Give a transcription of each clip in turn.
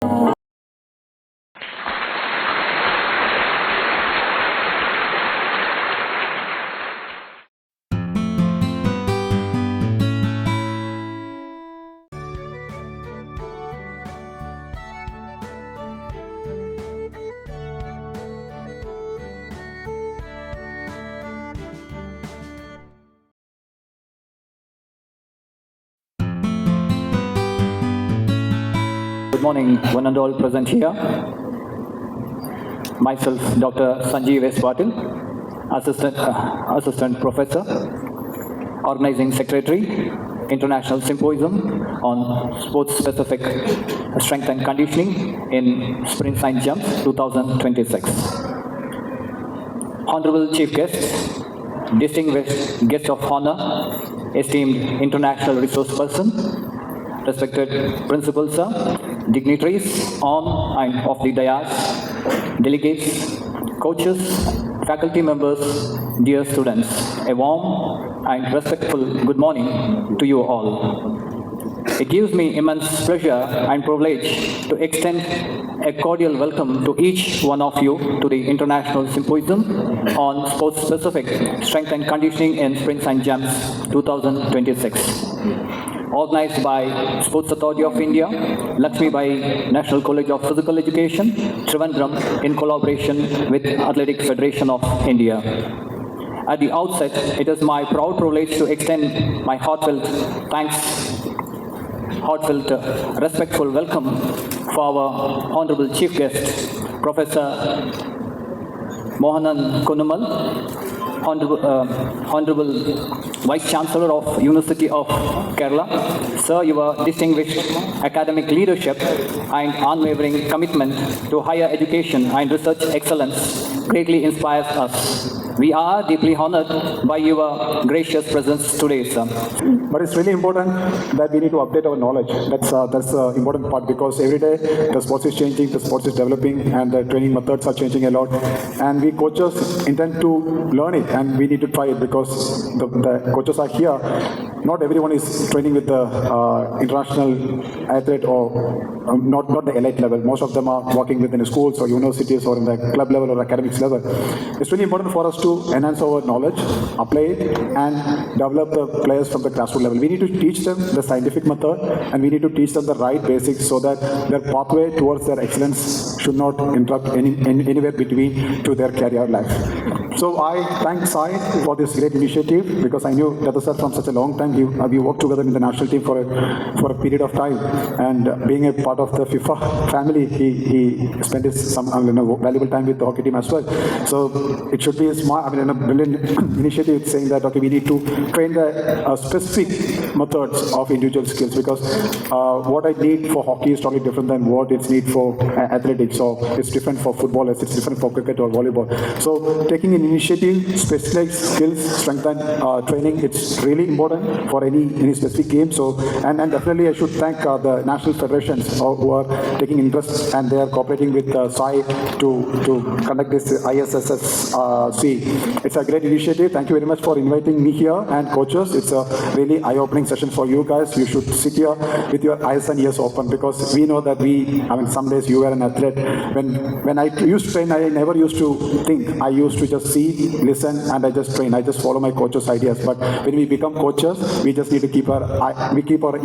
Good morning, one and all present here. Myself, Dr. Sanjeev S. Patil, Assistant Professor, Organizing Secretary, International Symposium on Sports-Specific Strength and Conditioning in Sprint and Jumps 2026. Honorable Chief Guests, distinguished guest of honor, esteemed international resource person, respected Principal Sir, dignitaries on and off the dais, delegates, coaches, faculty members, dear students, a warm and respectful good morning to you all. It gives me immense pleasure and privilege to extend a cordial welcome to each one of you to the International Symposium on Sports-Specific Strength and Conditioning in Sprints and Jumps 2026. Organized by Sports Authority of India, Lakshmi Bai National College of Physical Education, Trivandrum, in collaboration with Athletic Federation of India. At the outset, it is my proud privilege to extend my heartfelt respectful welcome for our Honorable Chief Guest, Professor Mohanan Kunumal, Honorable Vice Chancellor of University of Kerala. Sir, your distinguished academic leadership and unwavering commitment to higher education and research excellence greatly inspires us. We are deeply honored by your gracious presence today, sir. But it's really important that we need to update our knowledge. That's the important part, because every day the sports is changing, the sports is developing, and the training methods are changing a lot. And we coaches intend to learn it, and we need to try it, because the coaches are here. Not everyone is training with the international athlete or not the elite level. Most of them are working within schools or universities or in the club level or academics level. It's really important for us to enhance our knowledge, apply it, and develop the players from the grassroots level. We need to teach them the scientific method, and we need to teach them the right basics so that their pathway towards their excellence should not interrupt anywhere between to their career life. So I thank Sai for this great initiative, because I knew Dada sir from such a long time. We worked together in the national team for a period of time, and being a part of the FIFA family, he spent some valuable time with the hockey team as well. So it should be a smart, a brilliant initiative saying that okay, we need to train the specific methods of individual skills, because what I need for hockey is totally different than what it's need for athletics, or it's different for footballers, it's different for cricket or volleyball. So taking an initiative, specialized skills, strength and training, it's really important for any specific game. So and definitely I should thank the national federations who are taking interest, and they are cooperating with SAI to conduct this ISSSC. It's a great initiative. Thank you very much for inviting me here, and coaches, it's a really eye-opening session for you guys. You should sit here with your eyes and ears open, because we know that some days you were an athlete. When I used to train, I never used to think. I used to just see, listen, and I just train. I just follow my coach's ideas. But when we become coaches, we just need to keep our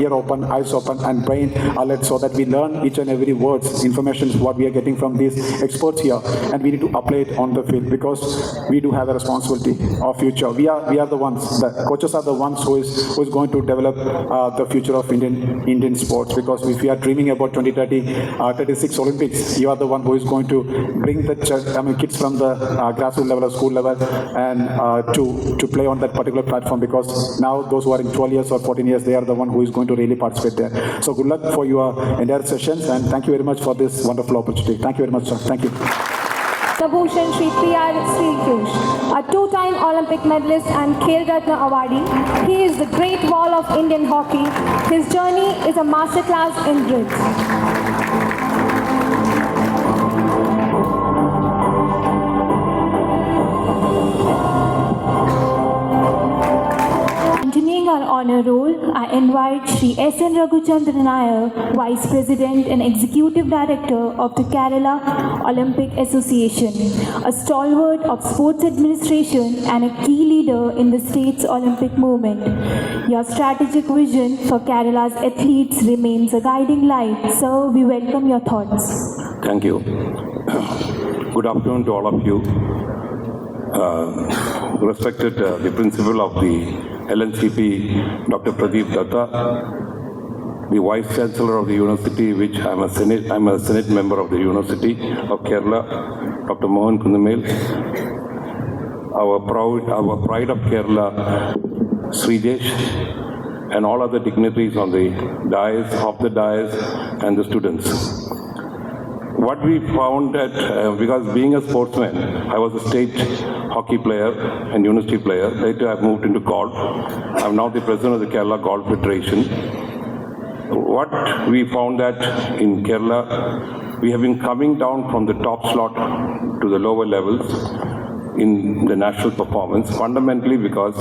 ear open, eyes open, and brain alert, so that we learn each and every words, information what we are getting from these experts here, and we need to apply it on the field, because we do have a responsibility of future. We are the ones. The coaches are the ones who is going to develop the future of Indian sports. Because if we are dreaming about 2036 Olympics, you are the one who is going to bring the kids from the grassroots level or school level and to play on that particular platform, because now those who are in 12 years or 14 years, they are the one who is going to really participate there. So good luck for your entire sessions, and thank you very much for this wonderful opportunity. Thank you very much, sir. Thank you. Bhushan Shri P.R. Srikyush, a two-time Olympic medalist and Khel Ratna awardee. He is the great wall of Indian hockey. His journey is a masterclass in grit. on honor roll, I invite Shri S.N. Raghunathan Nair, Vice President and Executive Director of the Kerala Olympic Association, a stalwart of sports administration and a key leader in the state's Olympic movement. Your strategic vision for Kerala's athletes remains a guiding light. Sir, we welcome your thoughts. Thank you. Good afternoon to all of you. Respected the principal of the LNCP, Dr. Pradeep Datta, the Vice Chancellor of the University, which I'm a Senate member of the University of Kerala, Dr. Mohan Kundamel, our pride of Kerala, Srijesh, and all other dignitaries on the dais, off the dais, and the students. What we found that, because being a sportsman, I was a state hockey player and university player. Later I moved into golf. I'm now the president of the Kerala Golf Federation. What we found that in Kerala, we have been coming down from the top slot to the lower levels in the national performance, fundamentally because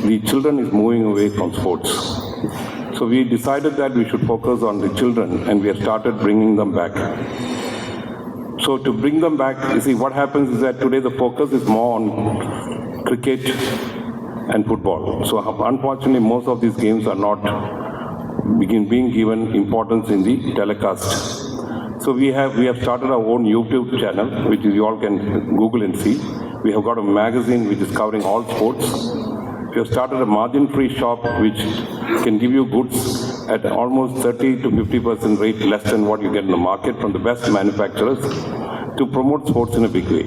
the children is moving away from sports. So we decided that we should focus on the children, and we have started bringing them back. So to bring them back, you see, what happens is that today the focus is more on cricket and football. So unfortunately, most of these games are not being given importance in the telecast. So we have started our own YouTube channel, which you all can Google and see. We have got a magazine which is covering all sports. We have started a margin-free shop which can give you goods at almost 30 to 50% rate less than what you get in the market from the best manufacturers to promote sports in a big way.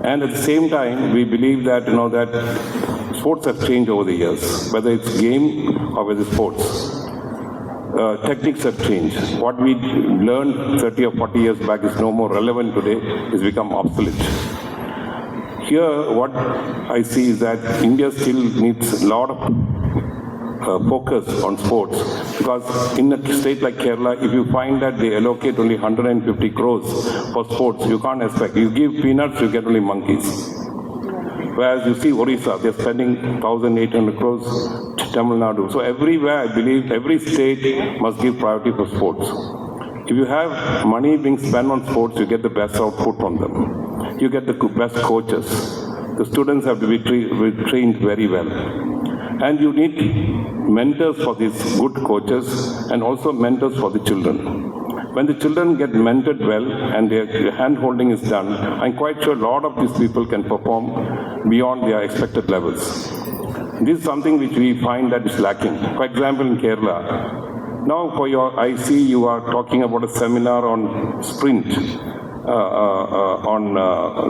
And at the same time, we believe that that sports have changed over the years, whether it's game or whether it's sports. Techniques have changed. What we learned 30 or 40 years back is no more relevant today. It's become obsolete. Here, what I see is that India still needs a lot of focus on sports, because in a state like Kerala, if you find that they allocate only 150 crores for sports, you can't expect. You give peanuts, you get only monkeys. Whereas you see Orissa, they're spending 1,800 crores, Tamil Nadu. So everywhere, I believe, every state must give priority for sports. If you have money being spent on sports, you get the best output from them. You get the best coaches. The students have to be trained very well. And you need mentors for these good coaches and also mentors for the children. When the children get mentored well and their hand-holding is done, I'm quite sure a lot of these people can perform beyond their expected levels. This is something which we find that is lacking. For example, in Kerala, now for your IC, you are talking about a seminar on sprint,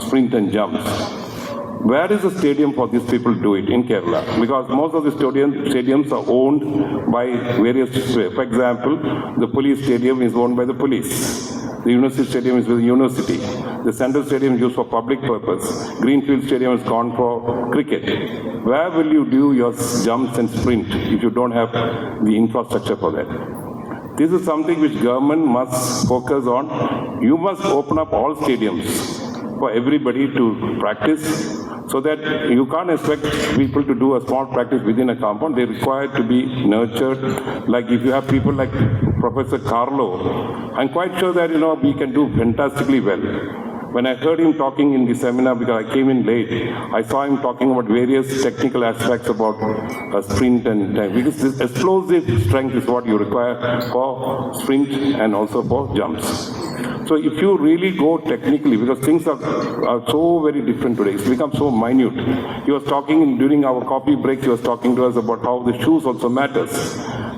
sprint and jumps. Where is the stadium for these people to do it in Kerala? Because most of the stadiums are owned by various, for example, the police stadium is owned by the police. The university stadium is with the university. The central stadium is used for public purpose. Greenfield stadium is gone for cricket. Where will you do your jumps and sprint if you don't have the infrastructure for that? This is something which government must focus on. You must open up all stadiums for everybody to practice, so that you can't expect people to do a small practice within a compound. They require to be nurtured. Like if you have people like Professor Carlo, I'm quite sure that we can do fantastically well. When I heard him talking in the seminar, because I came in late, I saw him talking about various technical aspects about sprint and time. Because this explosive strength is what you require for sprint and also for jumps. So if you really go technically, because things are so very different today, it's become so minute. He was talking during our coffee break, he was talking to us about how the shoes also matters.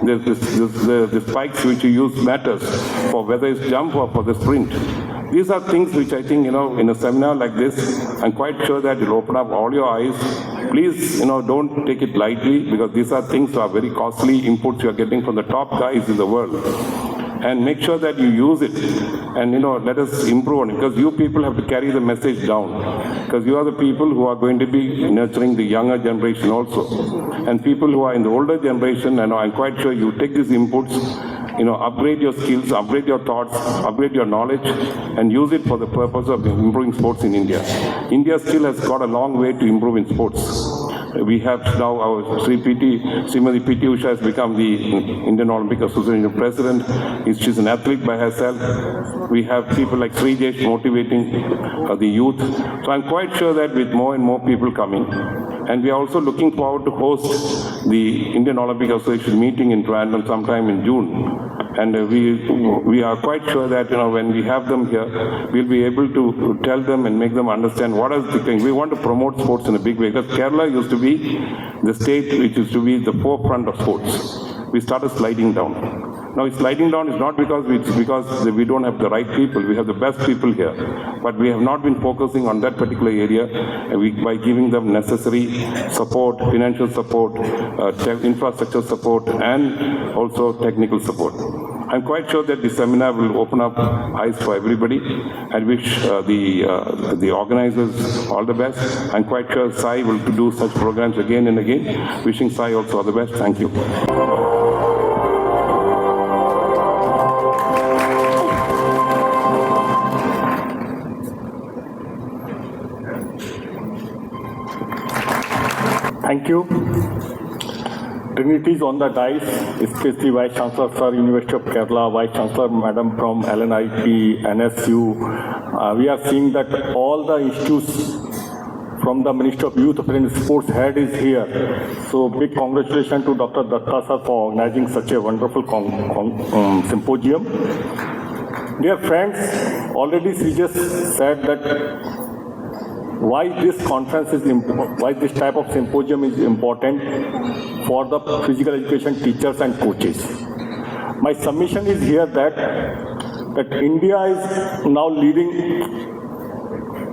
The spikes which you use matters for whether it's jump or for the sprint. These are things which I think, in a seminar like this, I'm quite sure that it'll open up all your eyes. Please, don't take it lightly, because these are things that are very costly inputs you are getting from the top guys in the world. And make sure that you use it, and let us improve on it, because you people have to carry the message down, because you are the people who are going to be nurturing the younger generation also, and people who are in the older generation, and I'm quite sure you take these inputs, upgrade your skills, upgrade your thoughts, upgrade your knowledge, and use it for the purpose of improving sports in India. India still has got a long way to improve in sports. We have now our Srimati P.T. Usha has become the Indian Olympic Association president. She's an athlete by herself. We have people like Srijesh motivating the youth. So I'm quite sure that with more and more people coming, and we are also looking forward to host the Indian Olympic Association meeting in Trivandrum sometime in June. And we are quite sure that when we have them here, we'll be able to tell them and make them understand what is the thing. We want to promote sports in a big way, because Kerala used to be the state which used to be the forefront of sports. We started sliding down. Now, sliding down is not because we don't have the right people. We have the best people here, but we have not been focusing on that particular area by giving them necessary support, financial support, infrastructure support, and also technical support. I'm quite sure that this seminar will open up eyes for everybody. I wish the organizers all the best. I'm quite sure Sai will do such programs again and again. Wishing Sai also all the best. Thank you. Thank you. Dignities on the dais, especially Vice Chancellor Sir, University of Kerala, Vice Chancellor Madam from LNIP, NSU. We are seeing that all the institutes from the Ministry of Youth Affairs and Sports head is here. So big congratulations to Dr. Datta sir for organizing such a wonderful symposium. Dear friends, already Srijesh said that why this conference is important, why this type of symposium is important for the physical education teachers and coaches. My submission is here that India is now leading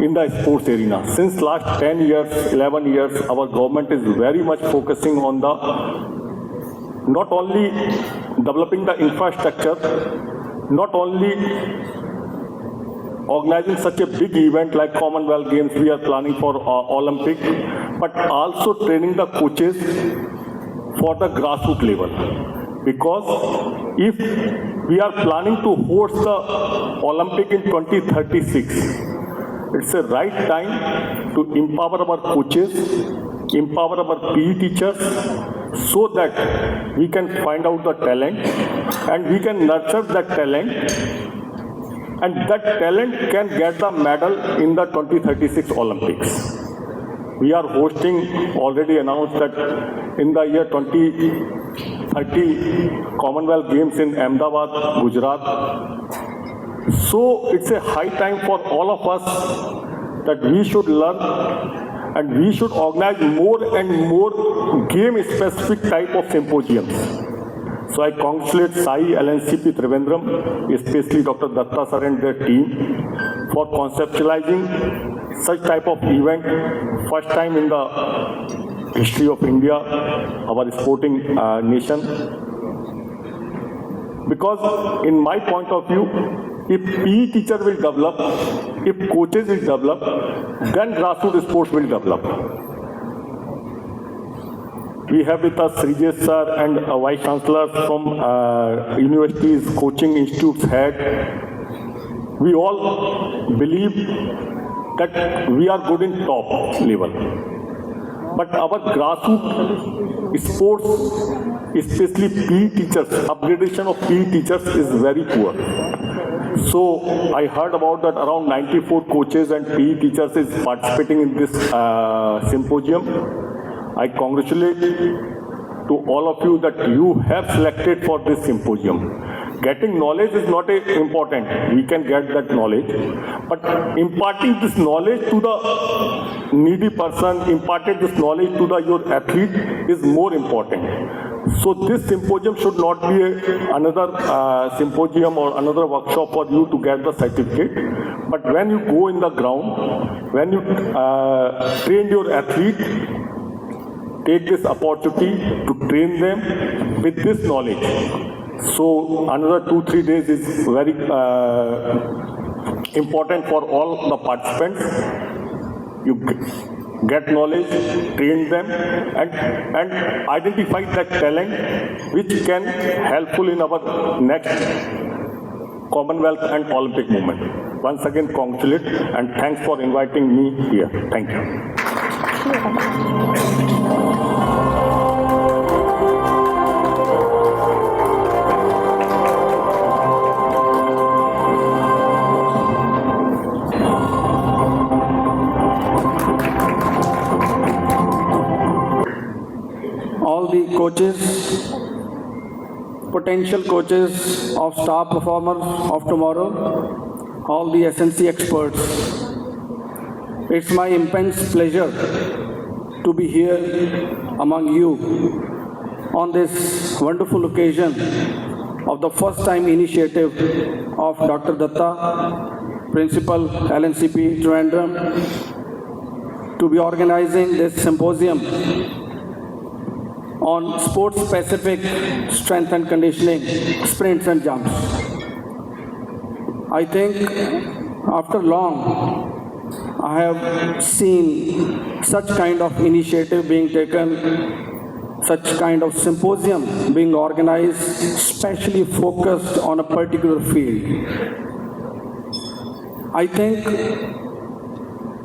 in the sports arena. Since last 10 years, 11 years, our government is very much focusing on not only developing the infrastructure, not only organizing such a big event like Commonwealth Games we are planning for Olympic, but also training the coaches for the grassroots level. Because if we are planning to host the Olympic in 2036, it's the right time to empower our coaches, empower our PE teachers, so that we can find out the talent and we can nurture that talent, and that talent can get the medal in the 2036 Olympics. We are hosting, already announced that in the year 2030, Commonwealth Games in Ahmedabad, Gujarat. So it's a high time for all of us that we should learn and we should organize more and more game-specific type of symposiums. So I congratulate Sai, LNCP Thiruvananthapuram, especially Dr. Datta sir and their team for conceptualizing such type of event, first time in the history of India, our sporting nation. Because in my point of view, if PE teacher will develop, if coaches will develop, then grassroots sports will develop. We have with us Srijesh sir and Vice Chancellor from universities, coaching institutes head. We all believe that we are good in top level. But our grassroots sports, especially PE teachers, upgradation of PE teachers is very poor. So I heard about that around 94 coaches and PE teachers is participating in this symposium. I congratulate to all of you that you have selected for this symposium. Getting knowledge is not important. We can get that knowledge. But imparting this knowledge to the needy person, imparting this knowledge to your athlete is more important. So this symposium should not be another symposium or another workshop for you to get the certificate. But when you go in the ground, when you train your athlete, take this opportunity to train them with this knowledge. So another 2-3 days is very important for all the participants. You get knowledge, train them, and identify that talent which can helpful in our next Commonwealth and Olympic movement. Once again, congratulate and thanks for inviting me here. Thank you. All the coaches, potential coaches of star performers of tomorrow, all the SNC experts. It's my immense pleasure to be here among you on this wonderful occasion of the first time initiative of Dr. Datta, Principal LNCP Thiruvananthapuram, to be organizing this symposium on sports-specific strength and conditioning, sprints and jumps. I think after long, I have seen such kind of initiative being taken, such kind of symposium being organized, specially focused on a particular field. I think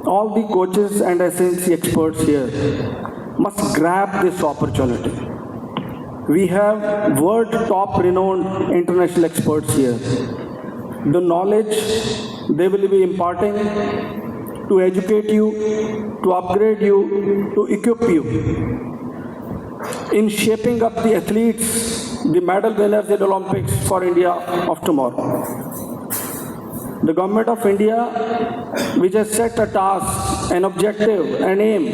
all the coaches and SNC experts here must grab this opportunity. We have world top renowned international experts here. The knowledge they will be imparting to educate you, to upgrade you, to equip you in shaping up the athletes, the medal winners in the Olympics for India of tomorrow. The government of India, which has set a task, an objective, an aim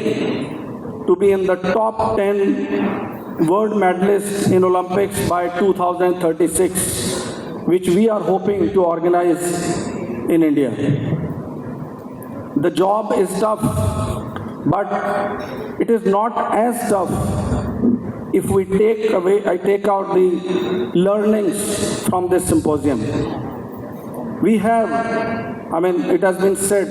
to be in the top 10 world medalists in Olympics by 2036, which we are hoping to organize in India. The job is tough, but it is not as tough if we I take out the learnings from this symposium. We have, it has been said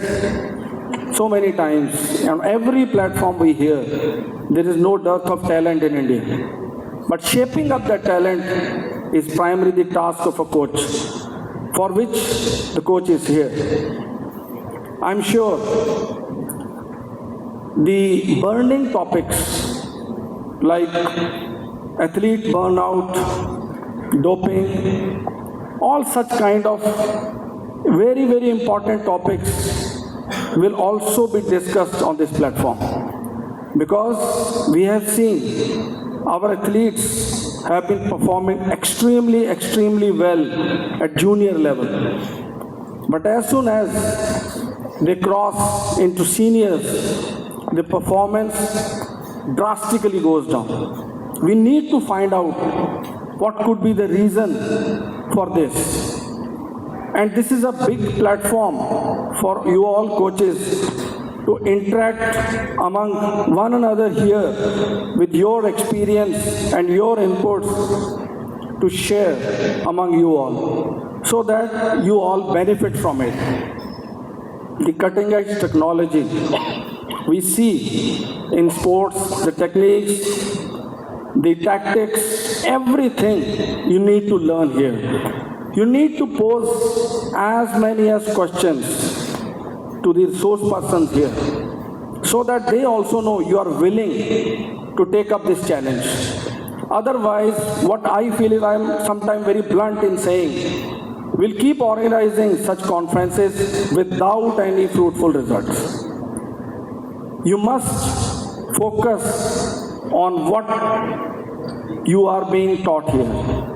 so many times, on every platform we hear, there is no dearth of talent in India. But shaping up that talent is primarily the task of a coach, for which the coach is here. I'm sure the burning topics like athlete burnout, doping, all such kind of very, very important topics will also be discussed on this platform, because we have seen our athletes have been performing extremely, extremely well at junior level. But as soon as they cross into seniors, the performance drastically goes down. We need to find out what could be the reason for this. And this is a big platform for you all coaches to interact among one another here with your experience and your inputs to share among you all, so that you all benefit from it. The cutting edge technology we see in sports, the techniques, the tactics, everything you need to learn here. You need to pose as many as questions to the resource persons here, so that they also know you are willing to take up this challenge. Otherwise, what I feel is, I am sometimes very blunt in saying, we'll keep organizing such conferences without any fruitful results. You must focus on what you are being taught here.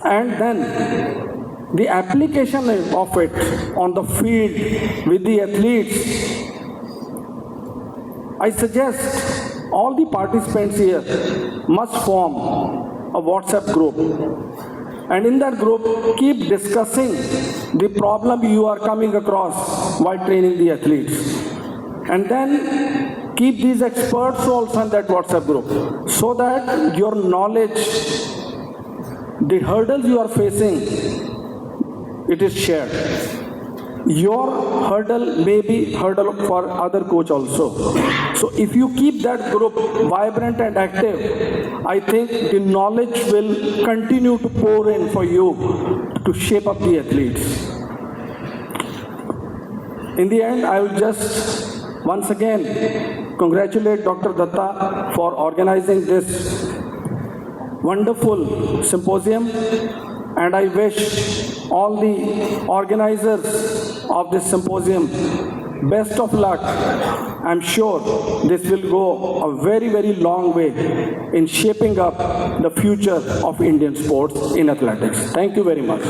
And then the application of it on the field with the athletes. I suggest all the participants here must form a WhatsApp group. And in that group, keep discussing the problem you are coming across while training the athletes. And then keep these experts also in that WhatsApp group, so that your knowledge, the hurdles you are facing, it is shared. Your hurdle may be hurdle for other coach also. So if you keep that group vibrant and active, I think the knowledge will continue to pour in for you to shape up the athletes. In the end, I will just once again congratulate Dr. Datta for organizing this wonderful symposium, and I wish all the organizers of this symposium best of luck. I'm sure this will go a very, very long way in shaping up the future of Indian sports in athletics. Thank you very much.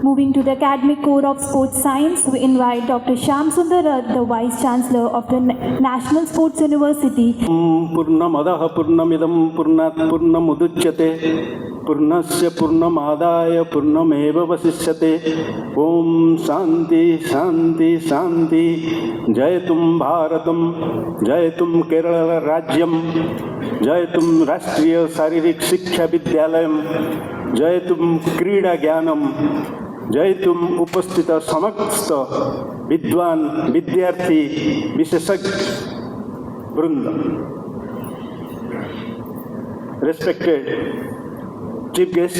Moving to the Academic Core of Sports Science, we invite Dr. Shyam Sundar Rath, the Vice Chancellor of the National Sports University. Purnamadaha Purnamidam Purnat Purnamuduchyate Purnasya Purnamadaya Purnameva Vasishyate Om Shanti Shanti Shanti Jayatum Bharatam Jayatum Kerala Rajyam Jayatum Rashtriya Saririk Shiksha Vidyalayam Jayatum Krida Gyanam Jaitum Upastita Samaksta Vidwan Vidyarthi Visheshaj Brunda. Respected Chief Guest,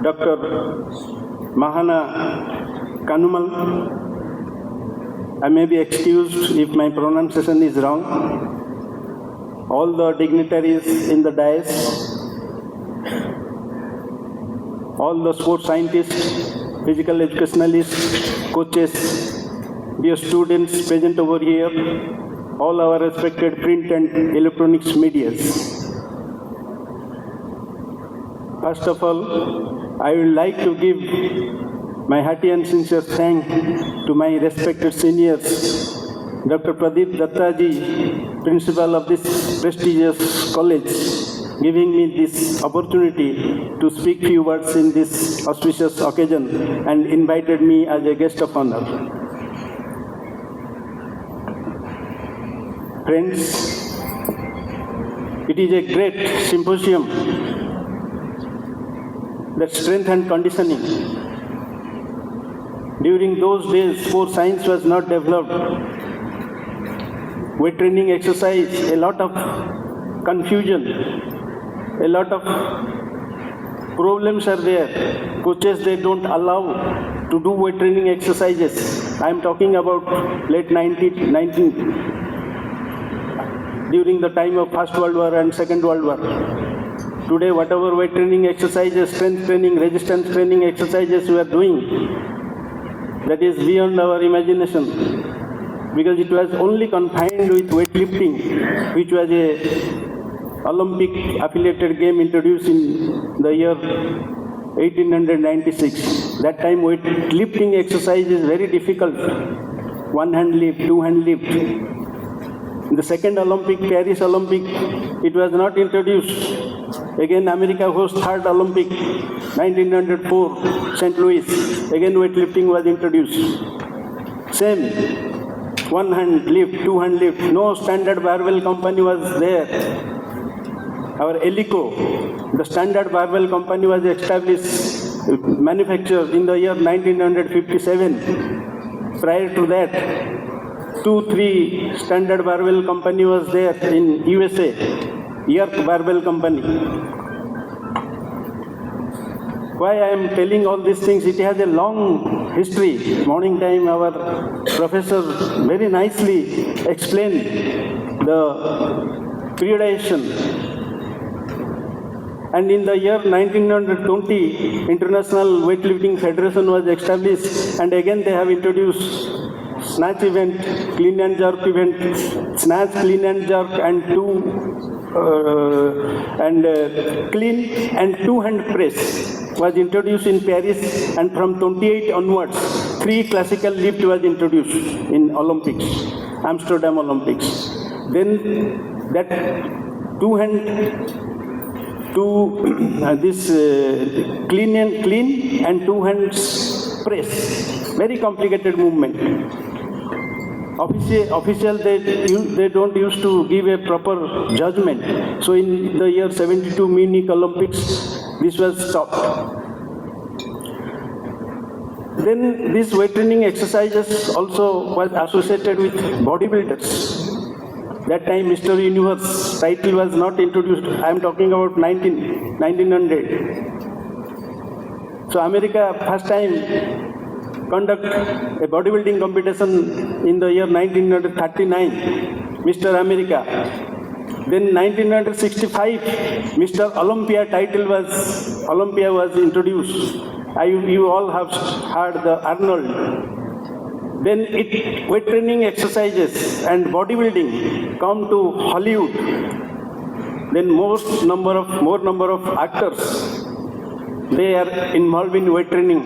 Dr. Mahana Kanumal, I may be excused if my pronunciation is wrong. All the dignitaries in the dais, all the sports scientists, physical educationalists, coaches, dear students present over here, all our respected print and electronics medias. First of all, I would like to give my hearty and sincere thanks to my respected seniors, Dr. Pradeep Dattaji, principal of this prestigious college, giving me this opportunity to speak few words in this auspicious occasion and invited me as a guest of honor. Friends, it is a great symposium that strength and conditioning. During those days, sports science was not developed. Weight training exercise, a lot of confusion, a lot of problems are there. Coaches, they don't allow to do weight training exercises. I am talking about late 19th, during the time of First World War and Second World War. Today, whatever weight training exercises, strength training, resistance training exercises we are doing, that is beyond our imagination. Because it was only confined with weightlifting, which was a Olympic affiliated game introduced in the year 1896. That time weightlifting exercise is very difficult. One hand lift, two hand lift. In the second Olympic, Paris Olympic, it was not introduced. Again, America hosts third Olympic, 1904, St. Louis. Again, weightlifting was introduced. Same, one hand lift, two hand lift. No standard barbell company was there. Our Elico, the standard barbell company, was established, manufactured in the year 1957. Prior to that, 2-3 standard barbell company was there in USA, Yerk Barbell Company. Why I am telling all these things? It has a long history. Morning time, our professor very nicely explained the periodization. And in the year 1920, International Weightlifting Federation was established, and again they have introduced snatch event, clean and jerk event, snatch, clean and jerk, and clean and two-hand press was introduced in Paris, and from 28 onwards, 3 classical lift was introduced in Olympics, Amsterdam Olympics. Then that clean and two hands press, very complicated movement. Official they don't used to give a proper judgment. So in the year 72 Munich Olympics, this was stopped. Then these weight training exercises also was associated with bodybuilders. That time Mr. Universe title was not introduced. I am talking about 1900. So America first time conduct a bodybuilding competition in the year 1939, Mr. America. Then 1965, Mr. Olympia Olympia was introduced. You all have heard the Arnold. Then weight training exercises and bodybuilding come to Hollywood. Then more number of actors, they are involved in weight training.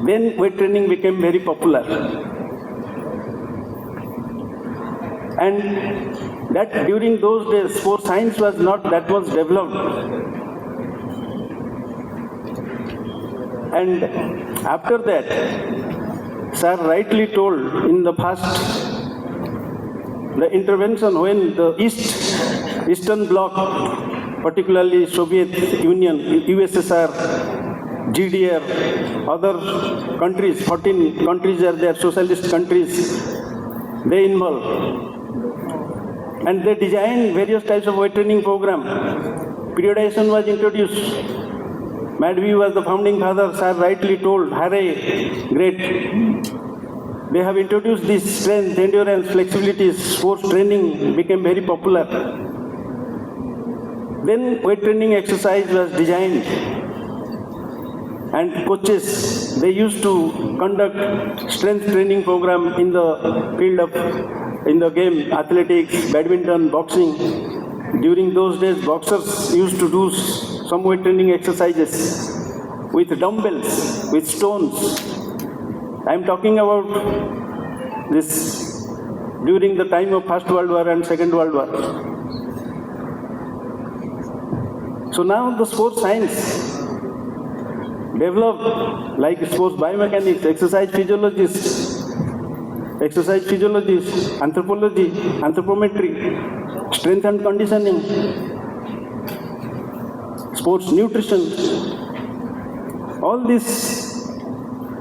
Then weight training became very popular. And that during those days, sports science was not that much developed. And after that, Sir rightly told in the past, the intervention when the Eastern Bloc, particularly Soviet Union, USSR, GDR, other countries, 14 countries are there, socialist countries, they involved. And they designed various types of weight training program. Periodization was introduced. Madhvi was the founding father, Sir rightly told, Hare, great. They have introduced this strength, endurance, flexibility, sports training became very popular. Then weight training exercise was designed. And coaches, they used to conduct strength training program in the field of, in the game, athletics, badminton, boxing. During those days, boxers used to do some weight training exercises with dumbbells, with stones. I am talking about this during the time of First World War and Second World War. So now the sports science developed like sports biomechanics, exercise physiologists, anthropology, anthropometry, strength and conditioning, sports nutrition, all this.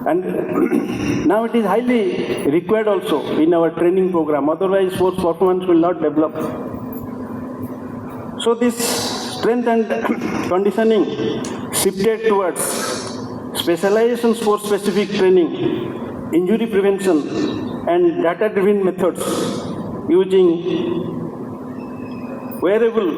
And now it is highly required also in our training program, otherwise sports performance will not develop. So this strength and conditioning shifted towards specialization, sports specific training, injury prevention and data driven methods using wearable,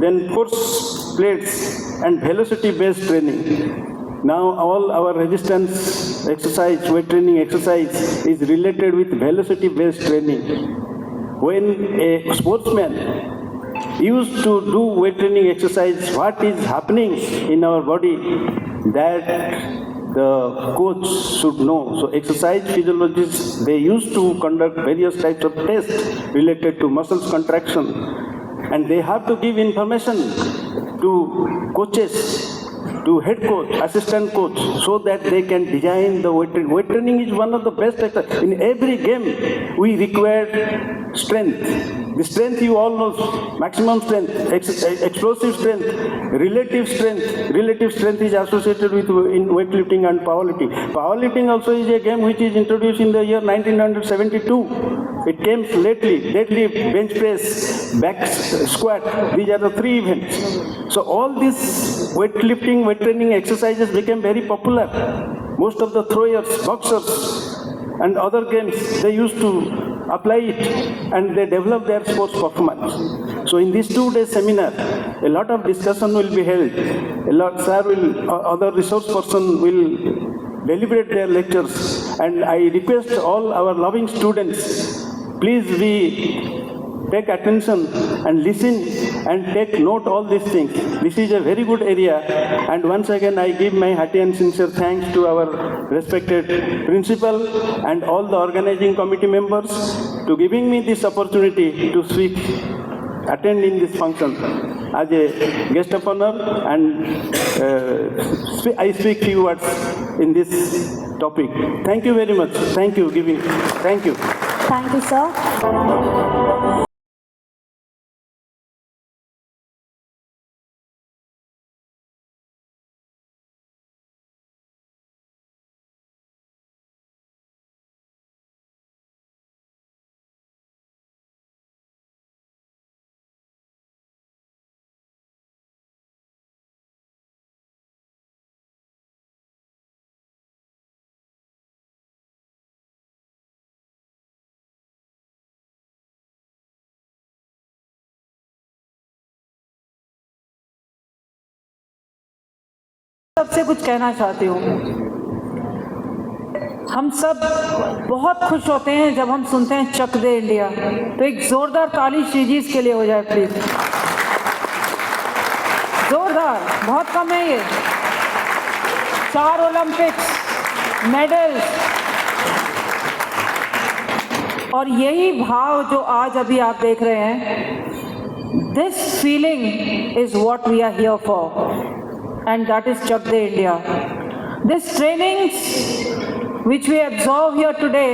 then force plates and velocity based training. Now all our resistance exercise, weight training exercise is related with velocity based training. When a sportsman used to do weight training exercise, what is happening in our body, that the coach should know. So exercise physiologists, they used to conduct various types of tests related to muscles contraction, and they have to give information to coaches, to head coach, assistant coach, so that they can design the weight training. Weight training is one of the best exercises. In every game, we require strength. The strength you all know, maximum strength, explosive strength, relative strength. Relative strength is associated with in weightlifting and powerlifting. Powerlifting also is a game which is introduced in the year 1972. It came lately, deadlift, bench press, back squat. These are the three events. So all these weightlifting, weight training exercises became very popular. Most of the throwers, boxers, and other games, they used to apply it and they develop their sports performance. So in this 2-day seminar, a lot of discussion will be held. Sir will, other resource person will deliberate their lectures, and I request all our loving students, please take attention and listen and take note all these things. This is a very good area, and once again I give my hearty and sincere thanks to our respected principal and all the organizing committee members to giving me this opportunity to speak, attend in this function as a guest of honor, and I speak few words in this topic. Thank you very much. Thank you. Thank you. Thank you, sir. सबसे कुछ कहना चाहती हूँ। हम सब बहुत खुश होते हैं जब हम सुनते हैं चक दे इंडिया, तो एक जोरदार ताली श्रीजीज के लिए हो जाए प्लीज। जोरदार, बहुत कम है ये। 4 ओलंपिक्स मेडल्स, और यही भाव जो आज अभी आप देख रहे हैं, this feeling is what we are here for, and that is Chak De India. These trainings which we observe here today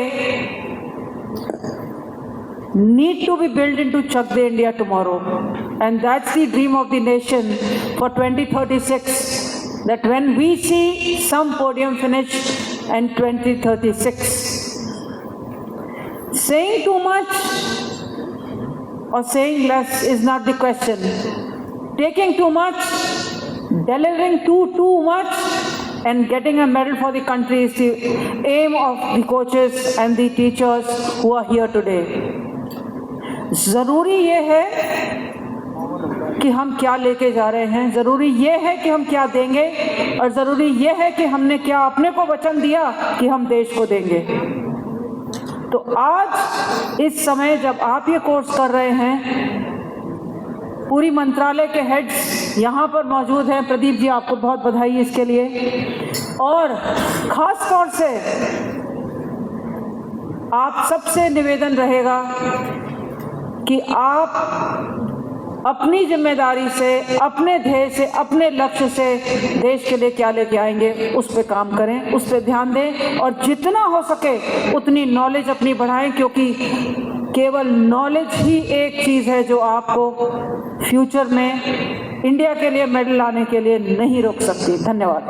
need to be built into Chak De India tomorrow, and that's the dream of the nation for 2036, that when we see some podium finish in 2036. Saying too much or saying less is not the question. Taking too much, delivering too much, and getting a medal for the country is the aim of the coaches and the teachers who are here today. ज़रूरी ये है कि हम क्या लेके जा रहे हैं, ज़रूरी ये है कि हम क्या देंगे, और ज़रूरी ये है कि हमने क्या अपने को वचन दिया कि हम देश को देंगे। तो आज इस समय जब आप ये कोर्स कर रहे हैं, पूरी मंत्रालय के हेड्स यहाँ पर मौजूद हैं। प्रदीप जी, आपको बहुत बधाई इसके लिए, और खास तौर से आप सबसे निवेदन रहेगा कि आप अपनी जिम्मेदारी से, अपने ध्येय से, अपने लक्ष्य से देश के लिए क्या लेके आएंगे, उस पर काम करें, उस पर ध्यान दें, और जितना हो सके उतनी नॉलेज अपनी बढ़ाएं, क्योंकि केवल नॉलेज ही एक चीज़ है जो आपको फ्यूचर में इंडिया के लिए मेडल लाने के लिए नहीं रोक सकती। धन्यवाद।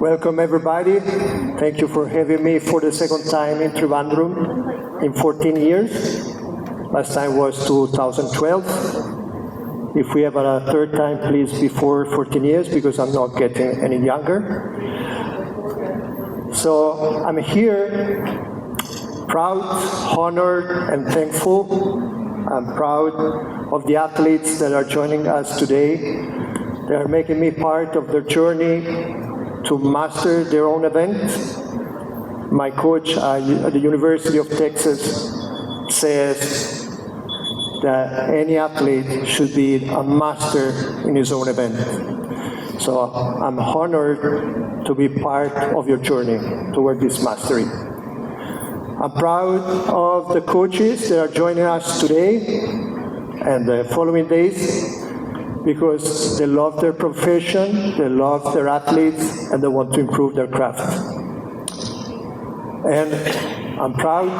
Welcome everybody. Thank you for having me for the second time in Trivandrum in 14 years. Last time was 2012. If we have a third time, please before 14 years, because I'm not getting any younger. So I'm here proud, honored, and thankful. I'm proud of the athletes that are joining us today. They are making me part of their journey to master their own event. My coach at the University of Texas says that any athlete should be a master in his own event. So I'm honored to be part of your journey toward this mastery. I'm proud of the coaches that are joining us today and the following days, because they love their profession, they love their athletes, and they want to improve their craft. And I'm proud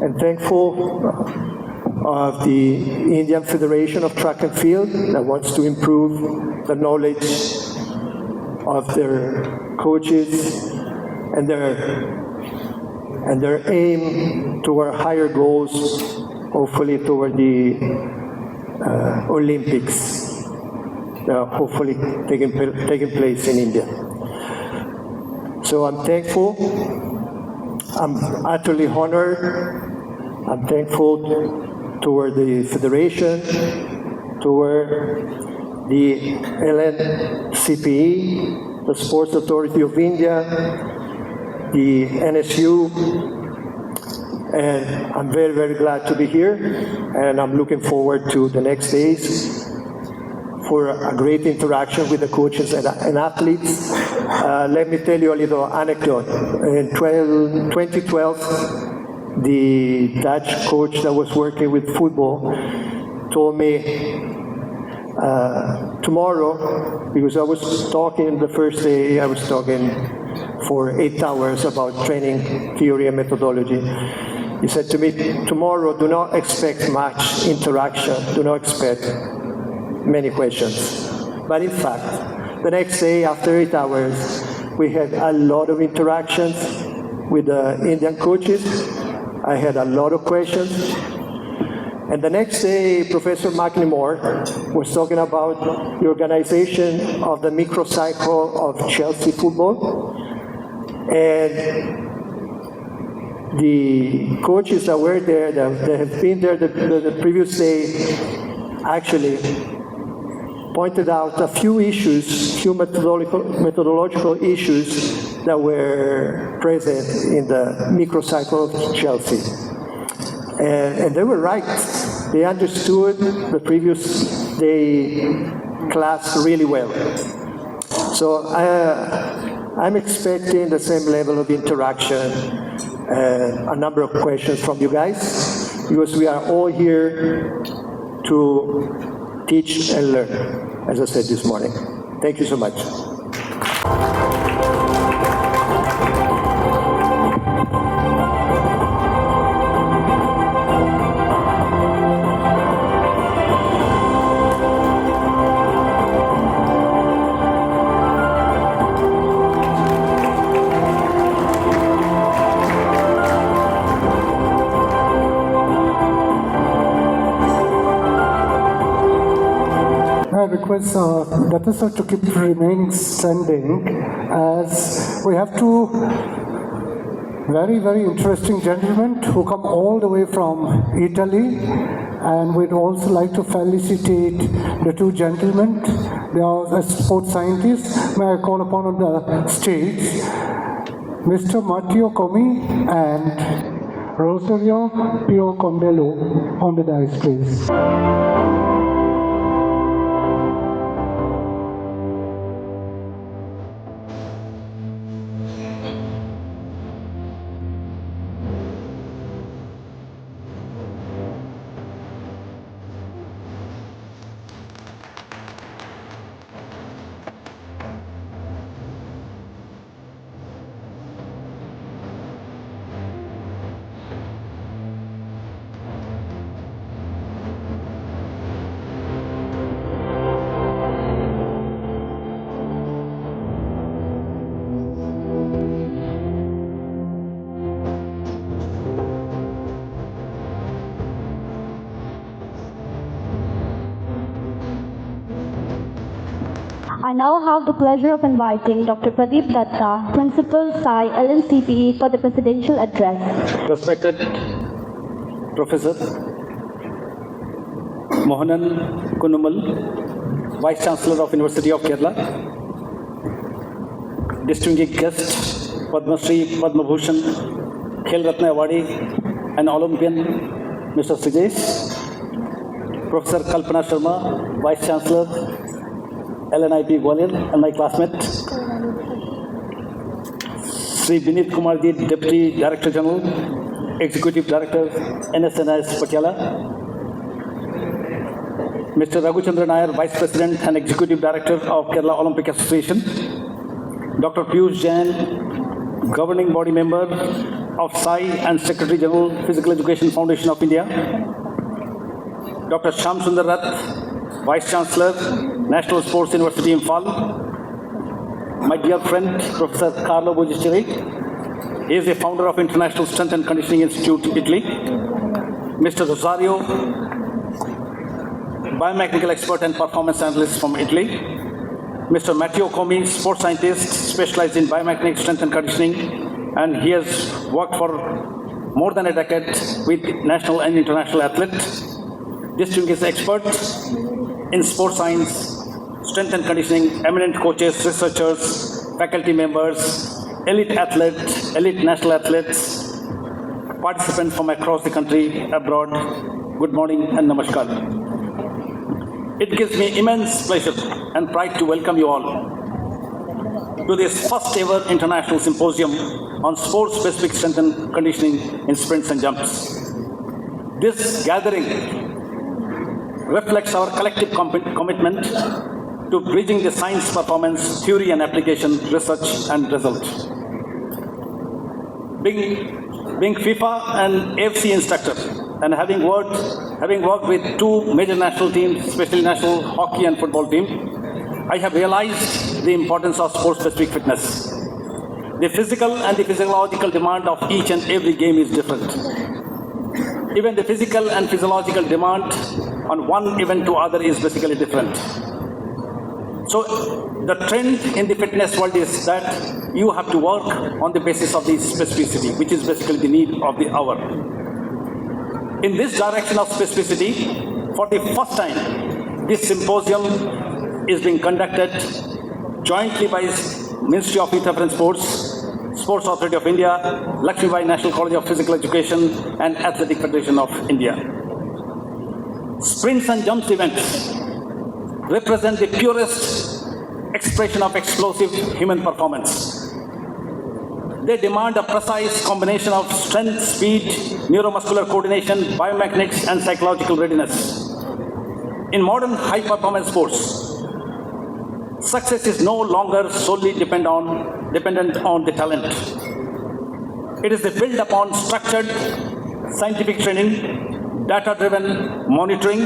and thankful of the Indian Federation of Track and Field that wants to improve the knowledge of their coaches and their aim toward higher goals, hopefully toward the Olympics. Hopefully taking place in India. So I'm thankful. I'm utterly honored. I'm thankful toward the Federation, toward the LNCP, the Sports Authority of India, the NSU, and I'm very, very glad to be here, and I'm looking forward to the next days for a great interaction with the coaches and athletes. Let me tell you a little anecdote. In 2012, the Dutch coach that was working with football told me tomorrow, because I was talking the first day, I was talking for 8 hours about training theory and methodology. He said to me, tomorrow do not expect much interaction, do not expect many questions. But in fact, the next day, after 8 hours, We had a lot of interactions with the Indian coaches. I had a lot of questions. And the next day, Professor McNamara was talking about the organization of the microcycle of Chelsea football. And the coaches that were there, that have been there the previous day, actually pointed out a few issues, few methodological issues that were present in the microcycle of Chelsea. And they were right. They understood the previous day class really well. So I'm expecting the same level of interaction, a number of questions from you guys, because we are all here to teach and learn, as I said this morning. Thank you so much. I request Dr. Sir to keep remaining standing, as we have two very, very interesting gentlemen who come all the way from Italy, and we'd also like to felicitate the two gentlemen. They are sports scientists. May I call upon on the stage Mr. Matteo Comi and Rosario Pio Condelo on the dais, please. I now have the pleasure of inviting Dr. Pradeep Datta, Principal Sai LNCP, for the presidential address. Respected Professor Mohanan Kunumal, Vice Chancellor of University of Kerala, distinguished guest Padma Shri, Padma Bhushan, Khel Ratna Awardee, and Olympian Mr. Sijesh, Professor Kalpana Sharma, Vice Chancellor LNIP Gwalior, and my classmate, Sri Vinit Kumarji, Deputy Director General, Executive Director, NSNS Patiala, Mr. Raghuchandra Nair, Vice President and Executive Director of Kerala Olympic Association, Dr. Piyush Jain, Governing Body Member of SAI and Secretary General, Physical Education Foundation of India, Dr. Shyam Sundar Rath, Vice Chancellor, National Sports University Imphal, my dear friend, Professor Carlo Bugisteri. He is a founder of International Strength and Conditioning Institute, Italy. Mr. Rosario, biomechanical expert and performance analyst from Italy. Mr. Matteo Comi, sports scientist, specialized in biomechanics, strength and conditioning, and he has worked for more than a decade with national and international athletes. Distinguished expert in sports science, strength and conditioning, eminent coaches, researchers, faculty members, elite athletes, elite national athletes, participants from across the country, abroad. Good morning and namaskar. It gives me immense pleasure and pride to welcome you all to this first ever international symposium on sports-specific strength and conditioning in sprints and jumps. This gathering reflects our collective commitment to bridging the science, performance, theory and application, research and result. Being FIFA and AFC instructor and having worked with two major national teams, especially national hockey and football team, I have realized the importance of sports-specific fitness. The physical and the physiological demand of each and every game is different. Even the physical and physiological demand on one event to other is basically different. So the trend in the fitness world is that you have to work on the basis of the specificity, which is basically the need of the hour. In this direction of specificity, for the first time, this symposium is being conducted jointly by Ministry of Youth and Sports, Sports Authority of India, Lakshmibai National College of Physical Education, and Athletic Federation of India. Sprints and jumps events represent the purest expression of explosive human performance. They demand a precise combination of strength, speed, neuromuscular coordination, biomechanics, and psychological readiness. In modern high-performance sports, success is no longer solely dependent on the talent. It is built upon structured scientific training, data-driven monitoring,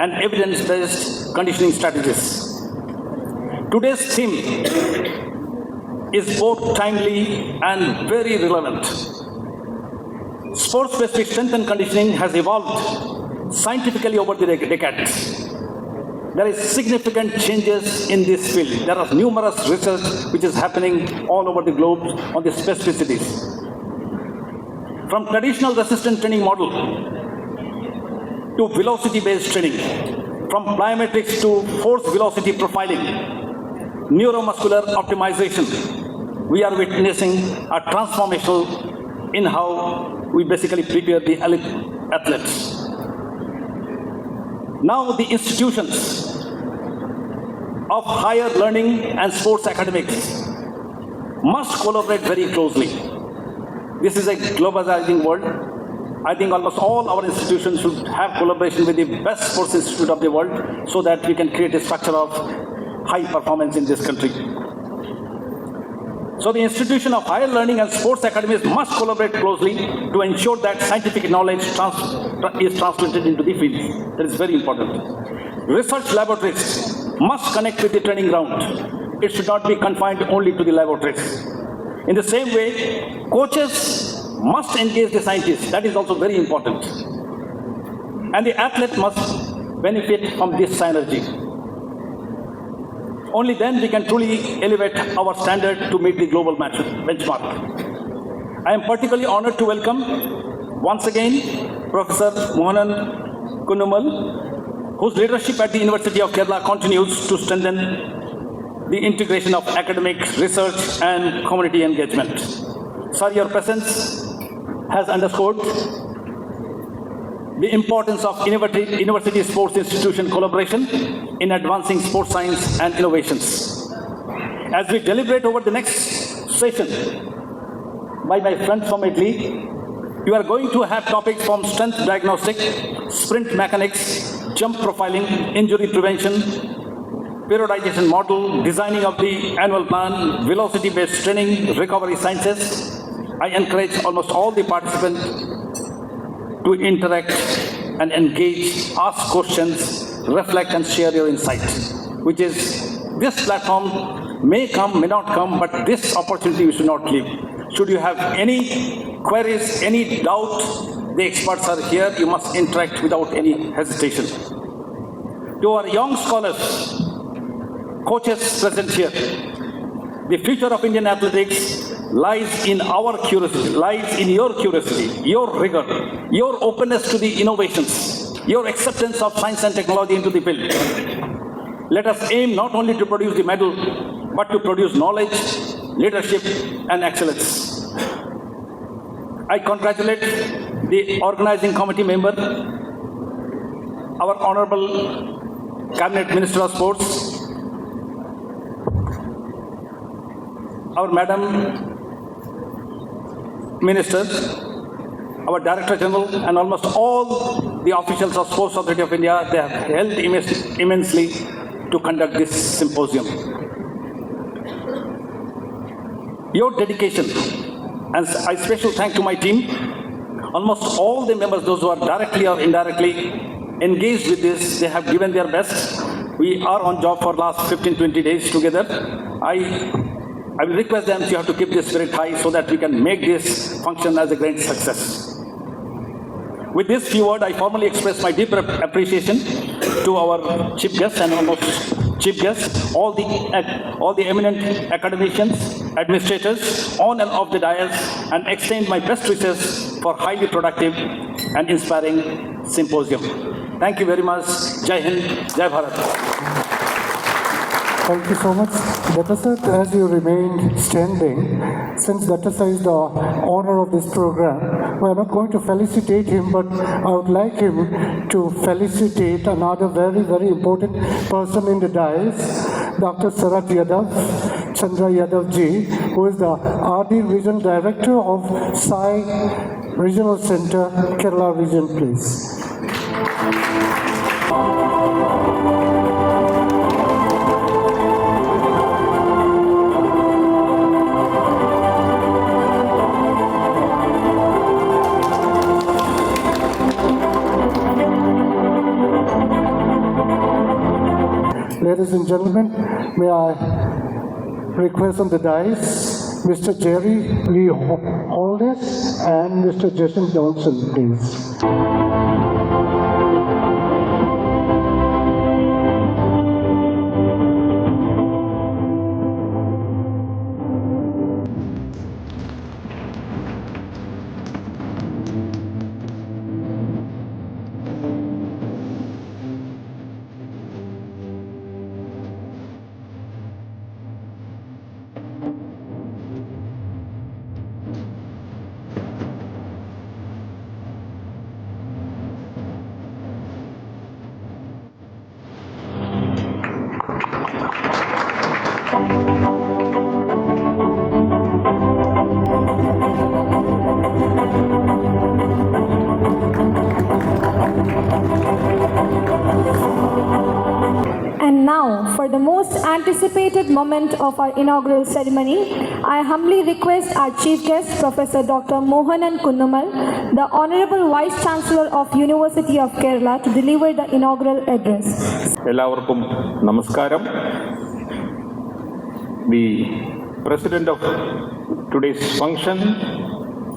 and evidence-based conditioning strategies. Today's theme is both timely and very relevant. Sports-specific strength and conditioning has evolved scientifically over the decades. There is significant changes in this field. There are numerous research which is happening all over the globe on the specificities. From traditional resistance training model to velocity-based training, from plyometrics to force velocity profiling, neuromuscular optimization, we are witnessing a transformation in how we basically prepare the elite athletes. Now the institutions of higher learning and sports academics must collaborate very closely. This is a globalizing world. I think almost all our institutions should have collaboration with the best sports institute of the world so that we can create a structure of high performance in this country. So the institution of higher learning and sports academies must collaborate closely to ensure that scientific knowledge is translated into the field. That is very important. Research laboratories must connect with the training ground. It should not be confined only to the laboratories. In the same way, coaches must engage the scientists. That is also very important. And the athlete must benefit from this synergy. Only then we can truly elevate our standard to meet the global benchmark. I am particularly honored to welcome once again Professor Mohanan Kunnumal, whose leadership at the University of Kerala continues to strengthen the integration of academic research and community engagement. Sir, your presence has underscored the importance of university sports institution collaboration in advancing sports science and innovations. As we deliberate over the next session by my friends from Italy, you are going to have topics from strength diagnostic, sprint mechanics, jump profiling, injury prevention, periodization model, designing of the annual plan, velocity-based training, recovery sciences. I encourage almost all the participants to interact and engage, ask questions, reflect and share your insights, which is, this platform may come, may not come, but this opportunity we should not leave. Should you have any queries, any doubt, the experts are here. You must interact without any hesitation. To our young scholars, coaches present here, the future of Indian athletics lies in our curiosity, lies in your curiosity, your rigor, your openness to the innovations, your acceptance of science and technology into the field. Let us aim not only to produce the medal, but to produce knowledge, leadership, and excellence. I congratulate the organizing committee member, our Honorable Cabinet Minister of Sports, our Madam Minister, our Director General, and almost all the officials of Sports Authority of India. They have helped immensely to conduct this symposium. Your dedication, and I special thank to my team, almost all the members, those who are directly or indirectly engaged with this, they have given their best. We are on job for last 15-20 days together. I I will request them to have to keep this spirit high so that we can make this function as a great success. With this few words, I formally express my deep appreciation to our chief guests and almost chief guests, all the eminent academicians, administrators on and off the dais, and extend my best wishes for highly productive and inspiring symposium. Thank you very much. Jai Hind, Jai Bharat. Thank you so much. Datta sir, as you remained standing, since Datta sir is the owner of this program, we are not going to felicitate him, but I would like him to felicitate another very, very important person in the dais, Dr. Sarat Yadav, Chandra Yadav ji, who is the RD Regional Director of Sai Regional Center, Kerala region, please. Ladies and gentlemen, may I request on the dais Mr. Jerry Lee Holness and Mr. Jason Johnson, please. And now, for the most anticipated moment of our inaugural ceremony, I humbly request our chief guest, Professor Dr. Mohanan Kunnumal, the Honorable Vice Chancellor of University of Kerala, to deliver the inaugural address. എല്ലാവർക്കും നമസ്കാരം. The president of today's function,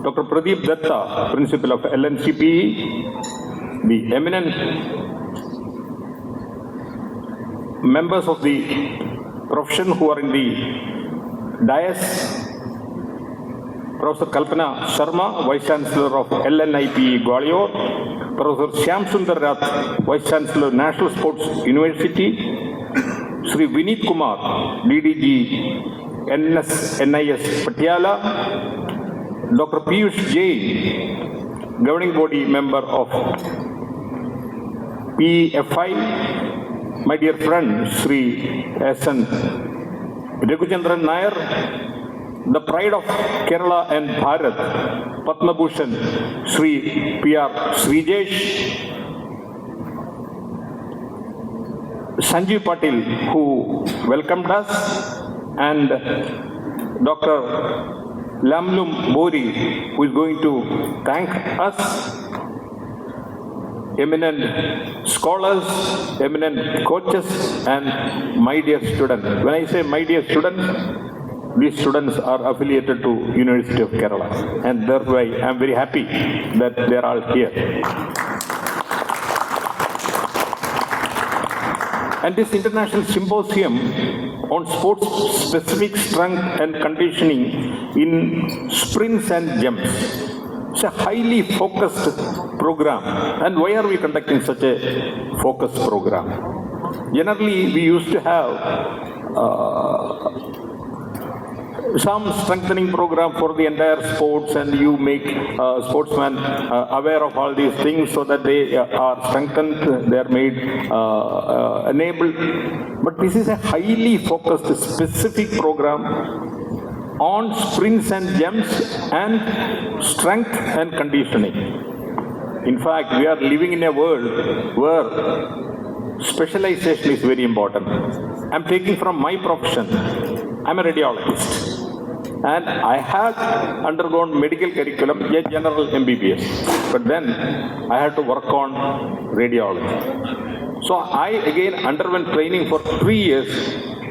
Dr. Pradeep Datta, principal of LNCP, the eminent members of the profession who are in the dais, Professor Kalpana Sharma, Vice Chancellor of LNIP Gwalior, Professor Shyam Sundar Rath, Vice Chancellor National Sports University, Sri Vinit Kumar, DDG NIS Patiala, Dr. Piyush Jain, Governing Body Member of PFI, my dear friend Sri S.N. Raghujendran Nair, the pride of Kerala and Bharat, Padma Bhushan Sri P.R. Srijesh, Sanjeev Patil, who welcomed us, and Dr. Lamlum Bori, who is going to thank us, eminent scholars, eminent coaches, and my dear students. When I say my dear students, these students are affiliated to University of Kerala, and thereby I am very happy that they are all here. And this international symposium on sports-specific strength and conditioning in sprints and jumps. It's a highly focused program. And why are we conducting such a focused program? Generally, we used to have some strengthening program for the entire sports, and you make sportsmen aware of all these things so that they are strengthened, they are made enabled. But this is a highly focused, specific program on sprints and jumps and strength and conditioning. In fact, we are living in a world where specialization is very important. I'm taking from my profession. I'm a radiologist. And I had undergone medical curriculum, a general MBBS. But then I had to work on radiology. So I again underwent training for 3 years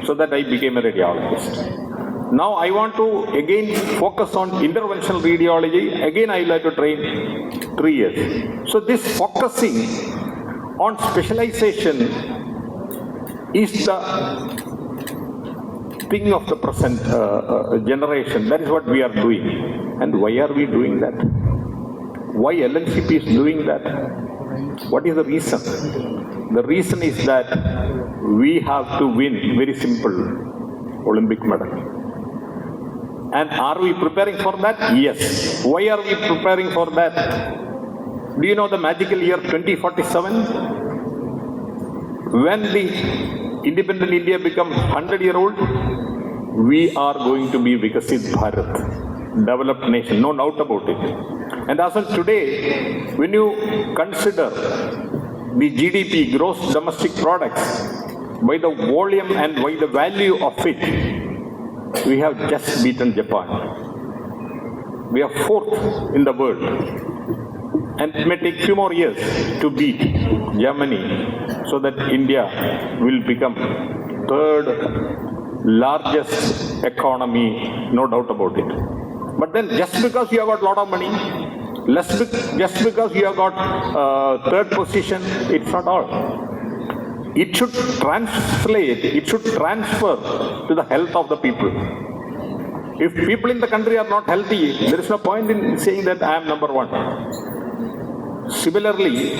so that I became a radiologist. Now I want to again focus on interventional radiology. Again, I will have to train 3 years. So this focusing on specialization is the thing of the present generation. That is what we are doing. And why are we doing that? Why LNCP is doing that? What is the reason? The reason is that we have to win, very simple, Olympic medal. And are we preparing for that? Yes. Why are we preparing for that? Do you know the magical year 2047? When the independent India becomes 100-year-old, we are going to be Vikasit Bharat, developed nation, no doubt about it. And as of today, when you consider the GDP, gross domestic products, by the volume and by the value of it, we have just beaten Japan. We are 4th in the world. And it may take few more years to beat Germany so that India will become 3rd largest economy, no doubt about it. But then just because you have got a lot of money, just because you have got 3rd position, it's not all. It should translate, it should transfer to the health of the people. If people in the country are not healthy, there is no point in saying that I am number 1. Similarly,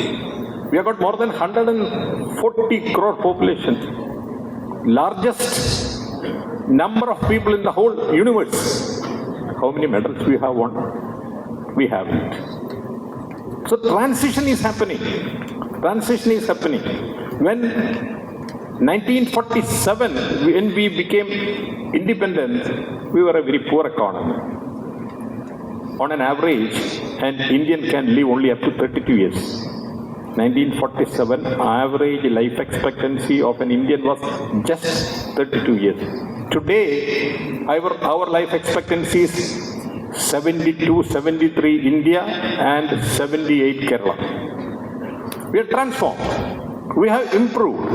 we have got more than 140 crore population, largest number of people in the whole universe. How many medals we have won? We haven't. So transition is happening. Transition is happening. When 1947, when we became independent, we were a very poor economy. On an average, an Indian can live only up to 32 years. 1947, average life expectancy of an Indian was just 32 years. Today, our life expectancy is 72, 73 India and 78 Kerala. We are transformed. We have improved.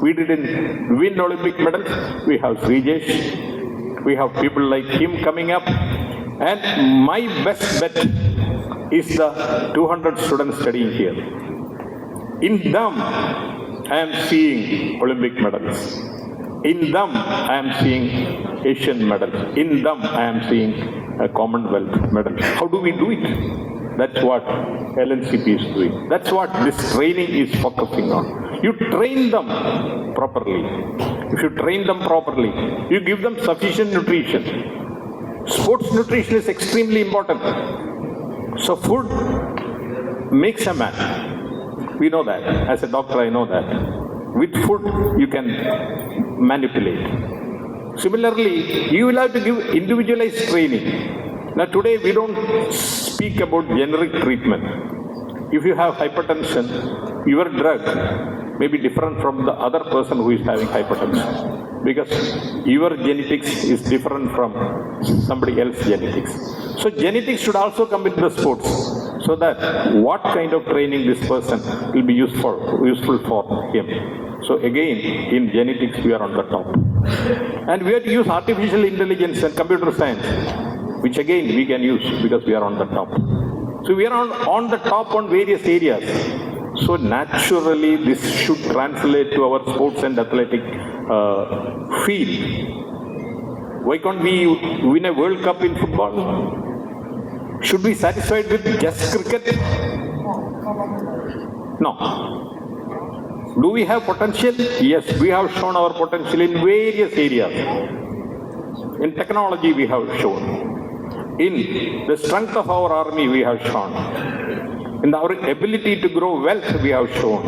We didn't win Olympic medals. We have Srijesh. We have people like him coming up. And my best bet is the 200 students studying here. In them, I am seeing Olympic medals. In them, I am seeing Asian medals. In them, I am seeing a Commonwealth medal. How do we do it? That's what LNCP is doing. That's what this training is focusing on. You train them properly. If you train them properly, you give them sufficient nutrition. Sports nutrition is extremely important. So food makes a man. We know that. As a doctor, I know that. With food, you can manipulate. Similarly, you will have to give individualized training. Now today, we don't speak about generic treatment. If you have hypertension, your drug may be different from the other person who is having hypertension. Because your genetics is different from somebody else's genetics. So genetics should also come into the sports, so that what kind of training this person will be useful for him. So again, in genetics we are on the top. And we have to use artificial intelligence and computer science, which again we can use because we are on the top. So we are on the top on various areas. So naturally this should translate to our sports and athletic field. Why can't we win a World Cup in football? Should we be satisfied with just cricket? No. Do we have potential? Yes, we have shown our potential in various areas. In technology we have shown. In the strength of our army we have shown. In our ability to grow wealth we have shown.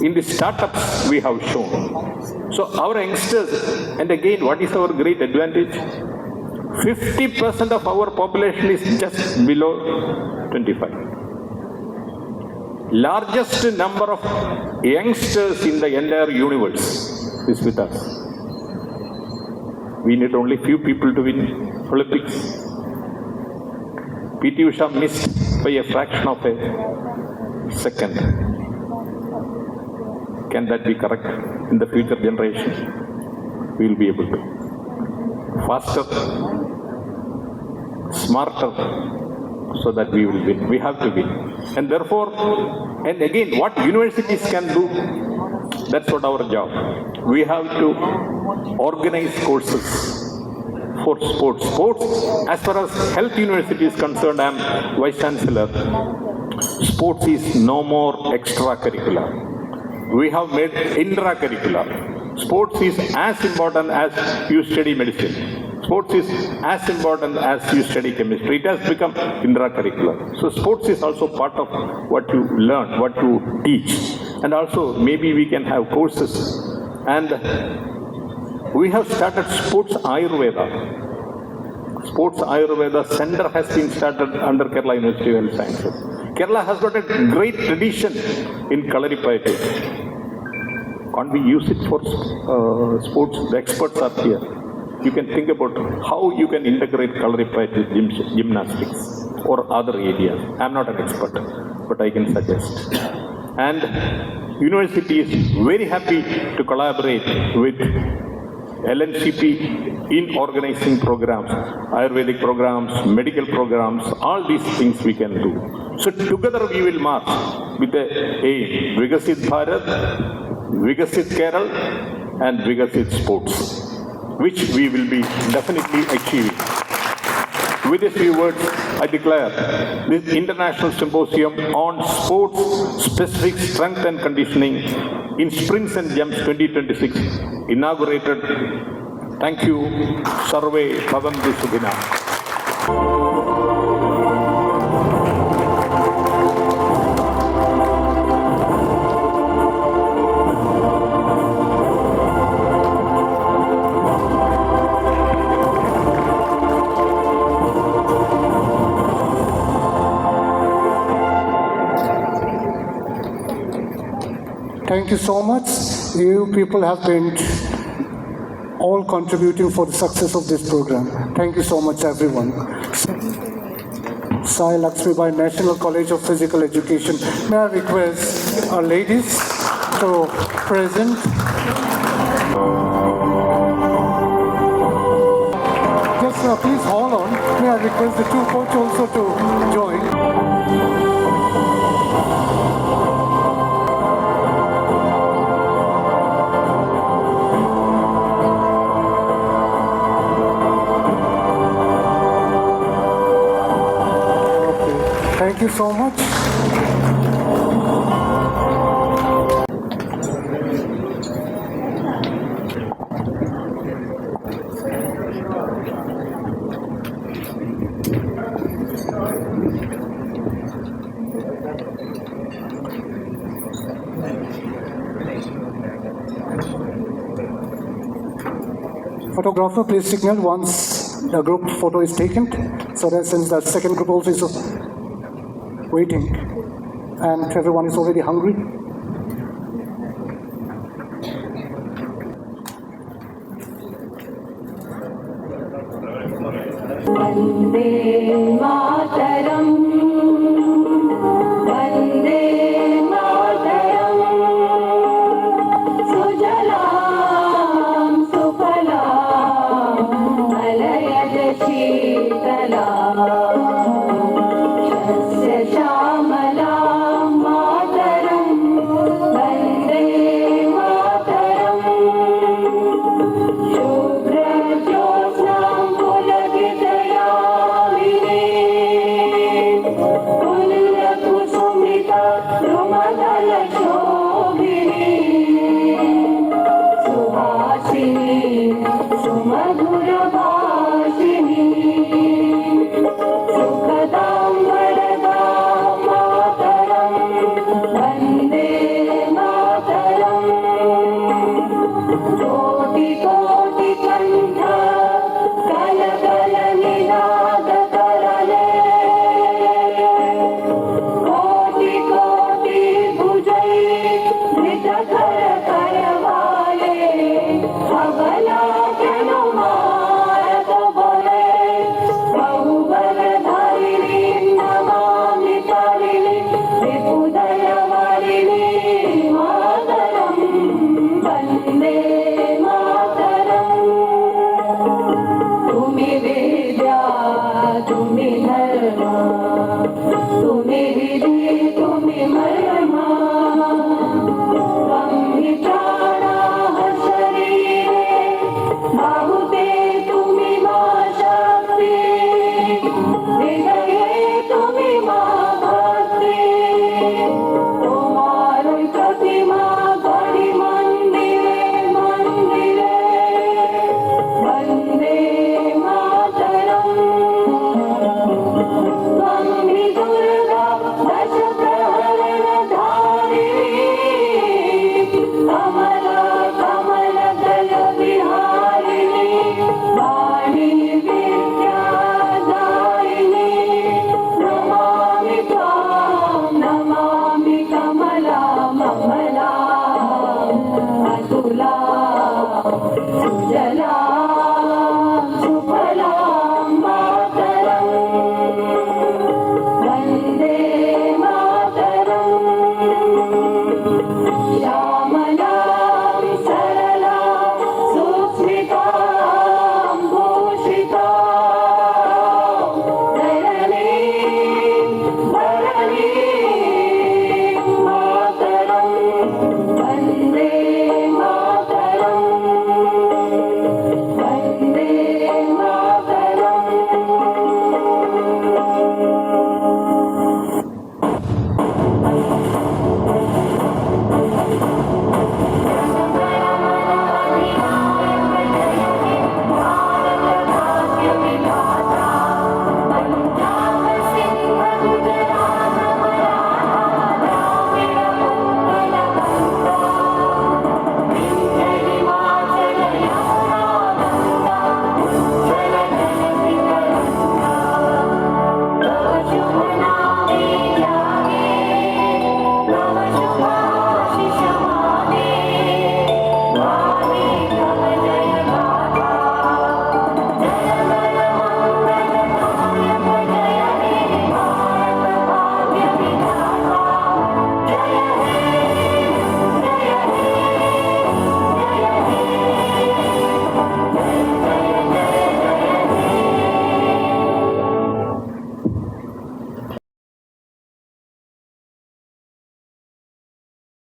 In the startups we have shown. So our youngsters, and again, what is our great advantage? 50% of our population is just below 25. Largest number of youngsters in the entire universe is with us. We need only few people to win Olympics. P.T. Usha missed by a fraction of a second. Can that be correct in the future generation? We will be able to. faster, smarter, so that we will win. We have to win. And therefore, and again, what universities can do, that's what our job. We have to organize courses for sports. Sports, as far as health university is concerned, I am Vice Chancellor. Sports is no more extracurricular. We have made intracurricular. Sports is as important as you study medicine. Sports is as important as you study chemistry. It has become intracurricular. So sports is also part of what you learn, what you teach. And also maybe we can have courses. And we have started Sports Ayurveda. Sports Ayurveda Center has been started under Kerala University of Health Sciences. Kerala has got a great tradition in Kalaripayattu. Can't we use it for sports? The experts are here. You can think about how you can integrate Kalaripayattu gymnastics or other areas. I'm not an expert, but I can suggest. And university is very happy to collaborate with LNCP in organizing programs, Ayurvedic programs, medical programs, all these things we can do. So together we will march with the aim, Vikasit Bharat, Vikasit Kerala and Vikasit Sports, which we will be definitely achieving. With these few words, I declare this International Symposium on Sports Specific Strength and Conditioning in Sprints and Jumps 2026 inaugurated. Thank you. Sarve Bhavantu Sukhina. Thank you so much. You people have been all contributing for the success of this program. Thank you so much, everyone. Sai Lakshmibai, National College of Physical Education. May I request our ladies to present. Just please hold on. May I request the two coaches also to join. Thank you so much. Photographer, please signal once the group photo is taken, so that since the second group also is waiting and everyone is already hungry. Vande